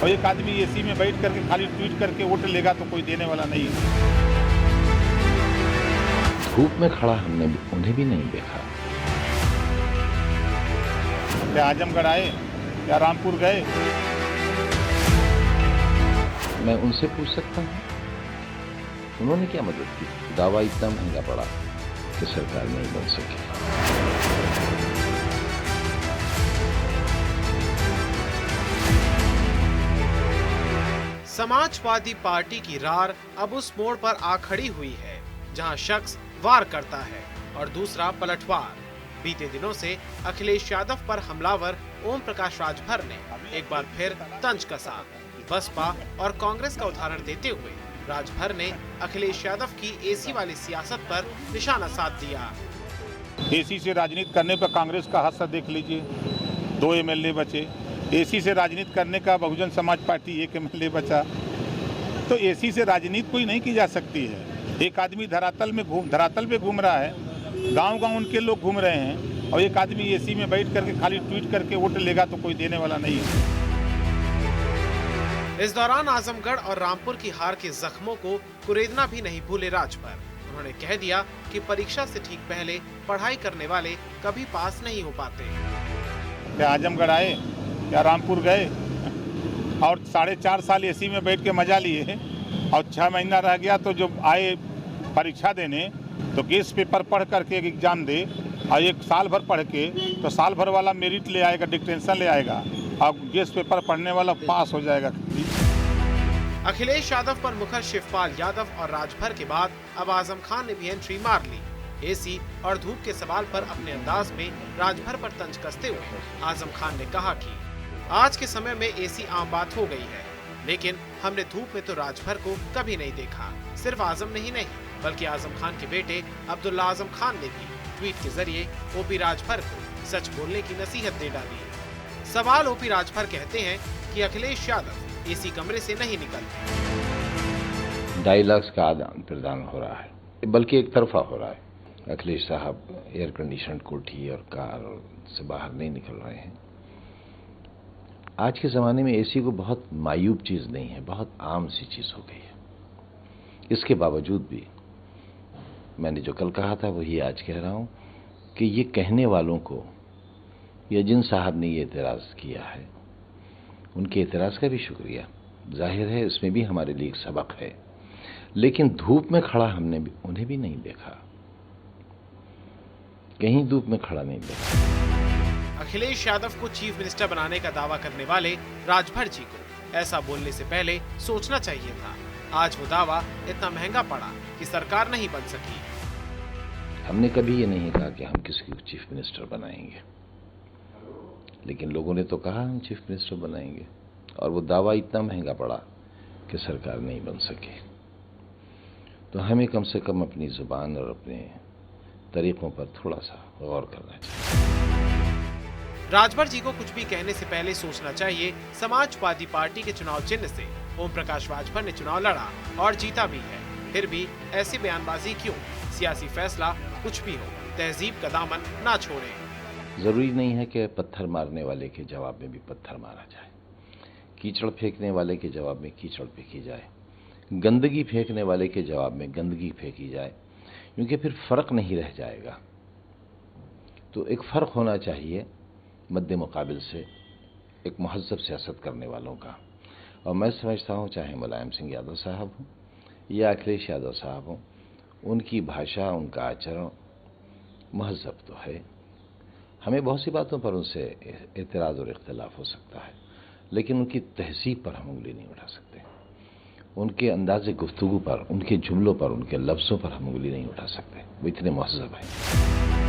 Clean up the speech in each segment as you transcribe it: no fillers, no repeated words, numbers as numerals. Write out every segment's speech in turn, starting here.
और एक आदमी एसी में बैठ करके खाली ट्वीट करके वोट लेगा तो कोई देने वाला नहीं है। धूप में खड़ा हमने उन्हें भी नहीं देखा। क्या आजमगढ़ आए, क्या रामपुर गए? मैं उनसे पूछ सकता हूँ, उन्होंने क्या मदद की? दावा इतना महंगा पड़ा कि सरकार नहीं बन सकी। समाजवादी पार्टी की रार अब उस मोड़ पर आ खड़ी हुई है जहां शख्स वार करता है और दूसरा पलटवार। बीते दिनों से अखिलेश यादव पर हमलावर ओम प्रकाश राजभर ने एक बार फिर तंज कसा। बसपा और कांग्रेस का उदाहरण देते हुए राजभर ने अखिलेश यादव की एसी वाली सियासत पर निशाना साध दिया। एसी से राजनीति करने पर कांग्रेस का हादसा देख लीजिए, 2 एमएलए बचे। एसी से राजनीति करने का बहुजन समाज पार्टी 1 एमएलए बचा। तो एसी से राजनीति कोई नहीं की जा सकती है। एक आदमी धरातल पे घूम रहा है, गांव-गांव उनके लोग घूम रहे हैं, और एक आदमी एसी में बैठ करके खाली ट्वीट करके वोट लेगा तो कोई देने वाला नहीं है। इस दौरान आजमगढ़ और रामपुर की हार के जख्मों को कुरेदना भी नहीं भूले राजभर। उन्होंने कह दिया कि परीक्षा से ठीक पहले पढ़ाई करने वाले कभी पास नहीं हो पाते। क्या आजमगढ़ आए, क्या रामपुर गए और 4.5 साल एसी में बैठ के मजा लिए, और 6 महीना रह गया तो जो आए परीक्षा देने तो गेस्ट पेपर पढ़ करके एक एग्जाम दे, और 1 साल भर पढ़ के तो साल भर वाला मेरिट ले आएगा, डिक्टेंशन ले आएगा, और गेस्ट पेपर पढ़ने वाला पास हो जाएगा। अखिलेश यादव पर मुखर शिवपाल यादव और राजभर के बाद अब आजम खान ने भी एंट्री मार ली। एसी और धूप के सवाल पर अपने अंदाज में राजभर पर तंज कसते हुए आजम खान ने कहा कि आज के समय में एसी आम बात हो गई है, लेकिन हमने धूप में तो राजभर को कभी नहीं देखा। सिर्फ आजम ही नहीं बल्कि आजम खान के बेटे अब्दुल्ला आजम खान ने भी ट्वीट के जरिए ओपी राजभर को सच बोलने की नसीहत दे डाली। सवाल ओपी राजभर कहते हैं कि अखिलेश यादव एसी कमरे से नहीं निकलते। डायलॉग्स का आदान प्रदान हो रहा है, बल्कि एक तरफा हो रहा है। अखिलेश साहब एयर कंडीशन कोठी और कार से बाहर नहीं निकल रहे हैं। आज के ज़माने में एसी को बहुत मायूब चीज़ नहीं है, बहुत आम सी चीज़ हो गई है। इसके बावजूद भी मैंने जो कल कहा था वही आज कह रहा हूं कि ये कहने वालों को, या जिन साहब ने ये एतराज़ किया है, उनके एतराज़ का भी शुक्रिया। जाहिर है इसमें भी हमारे लिए एक सबक है, लेकिन धूप में खड़ा हमने उन्हें भी नहीं देखा, कहीं धूप में खड़ा नहीं देखा। अखिलेश यादव को चीफ मिनिस्टर बनाने का दावा करने वाले राजभर जी को ऐसा बोलने से पहले सोचना चाहिए था। आज वो दावा इतना महंगा पड़ा कि सरकार नहीं बन सकी। हमने कभी ये नहीं कहा कि हम किसी को चीफ मिनिस्टर बनाएंगे, लेकिन लोगों ने तो कहा हम चीफ मिनिस्टर बनाएंगे, और वो दावा इतना महंगा पड़ा कि सरकार नहीं बन सकी। तो हमें कम से कम अपनी जुबान और अपने तरीकों पर थोड़ा सा गौर करना चाहिए। राजभर जी को कुछ भी कहने से पहले सोचना चाहिए। समाजवादी पार्टी के चुनाव चिन्ह से ओम प्रकाश राजभर ने चुनाव लड़ा और जीता भी है, फिर भी ऐसी बयानबाजी क्यों? सियासी फैसला कुछ भी हो, तहजीब का दामन ना छोड़े। जरूरी नहीं है कि पत्थर मारने वाले के जवाब में भी पत्थर मारा जाए, कीचड़ फेंकने वाले के जवाब में कीचड़ फेंकी जाए, गंदगी फेंकने वाले के जवाब में गंदगी फेंकी जाए, क्योंकि फिर फर्क नहीं रह जाएगा। तो एक फर्क होना चाहिए मद्दे मुकाबिल से एक महज़्ज़ब सियासत करने वालों का। और मैं समझता हूँ चाहे मुलायम सिंह यादव साहब हों या अखिलेश यादव साहब हों, उनकी भाषा, उनका आचरण महज़्ज़ब तो है। हमें बहुत सी बातों पर उनसे एतराज़ और इख्तिलाफ हो सकता है, लेकिन उनकी तहज़ीब पर हम उंगली नहीं उठा सकते। उनके अंदाज़े गुफ्तगू पर, उनके जुमलों पर, उनके लफ्ज़ों पर हम उंगली नहीं उठा सकते। वो इतने महज़्ज़ब हैं।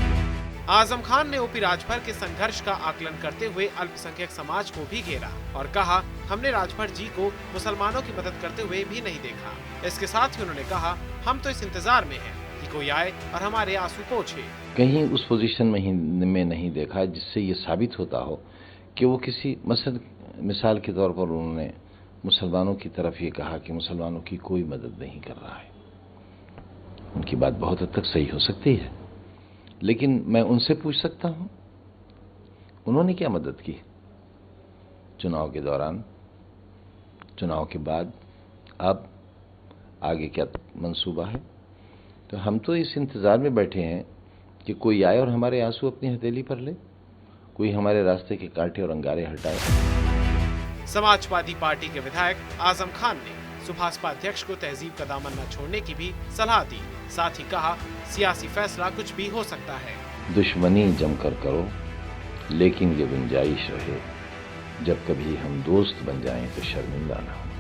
आजम खान ने ओपी राजभर के संघर्ष का आकलन करते हुए अल्पसंख्यक समाज को भी घेरा और कहा, हमने राजभर जी को मुसलमानों की मदद करते हुए भी नहीं देखा। इसके साथ ही उन्होंने कहा, हम तो इस इंतजार में हैं कि कोई आए और हमारे आंसू पोंछे। कहीं उस पोजीशन में नहीं देखा जिससे ये साबित होता हो कि वो किसी मिसाल के तौर पर उन्होंने मुसलमानों की तरफ ये कहा कि मुसलमानों की कोई मदद नहीं कर रहा है। उनकी बात बहुत हद तक सही हो सकती है, लेकिन मैं उनसे पूछ सकता हूं, उन्होंने क्या मदद की चुनाव के दौरान? चुनाव के बाद अब आगे क्या मंसूबा है। तो हम तो इस इंतज़ार में बैठे हैं कि कोई आए और हमारे आंसू अपनी हथेली पर ले, कोई हमारे रास्ते के कांटे और अंगारे हटाए। समाजवादी पार्टी के विधायक आजम खान ने सुभाषपा अध्यक्ष को तहजीब का दामन न छोड़ने की भी सलाह दी। साथ ही कहा, सियासी फैसला कुछ भी हो सकता है। दुश्मनी जमकर करो, लेकिन ये गुंजाइश रहे, जब कभी हम दोस्त बन जाएं तो शर्मिंदा ना हो।